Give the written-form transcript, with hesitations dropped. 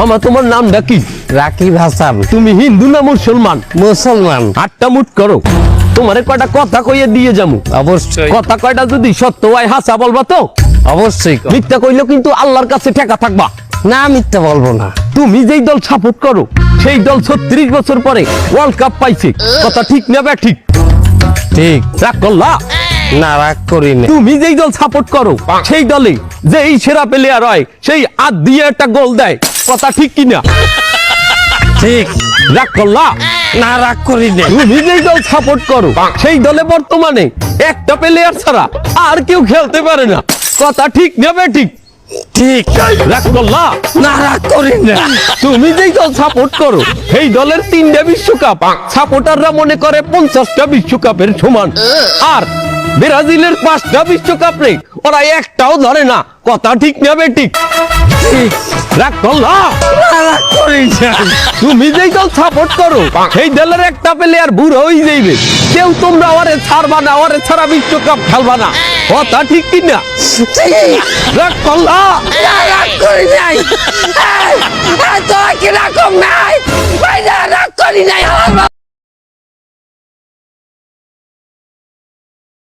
মামা তোমার নামটা কি? রাকিব হাসান। তুমি হিন্দু না মুসলমান? মুসলমান। আটটা মুট করো, তোমারে কয়টা কথা কইয়ে দিয়ে যামু। অবশ্যই কথা কয়টা যদি সত্য হয় হাসা বলবা তো? অবশ্যই। মিথ্যা কইলেও কিন্তু আল্লাহর কাছে ঠেকা থাকবা। না মিথ্যা বলবো না। তুমি যেই দল সাপোর্ট করো সেই দল 36 বছর পরে ওয়ার্ল্ড কাপ পাইছে, কথা ঠিক না বে ঠিক? ঠিক। রাগ করলা? না রাগ করিনি। তুমি যেই দল সাপোর্ট করো সেই দলে যেই সেরা প্লেয়ার হয় সেই হাত দিয়ে একটা গোল দেয়, কথা ঠিক কিনা? ঠিক। রাগ করলা? না রাগ করিনি। তুমি যেই দল সাপোর্ট করো সেই দলে বর্তমানে একটা প্লেয়ার ছাড়া আর কেউ খেলতে পারে না, কথা ঠিক না বে ঠিক? ঠিক। রাগ করলা? না রাগ করিনি। তুমি যেই দল সাপোর্ট করো সেই দলের 3টা বিশ্বকাপ সাপোর্টাররা মনে করে 50টা বিশ্বকাপের সমান, আর ব্রাজিলের 5টা বিশ্বকাপ নেই, ওরা একটাও ধরে না, কথা ঠিক না বে ঠিক? ঠিক। রাগ করলা? না রাগ করিনি। তুমি যেই দল সাপোর্ট করো সেই দলের একটা প্লেয়ার বুড়ো হয়ে যাইবে, কেউ তোমরা ওরে ছাড়বা না, ওরে ছাড়া বিশ্বকাপ খেলবা না, কথা ঠিক কিনা? ঠিক। রাগ করলা? না রাগ করি নাই। তোরা কি রাগ নাই? রাগ করি নাই।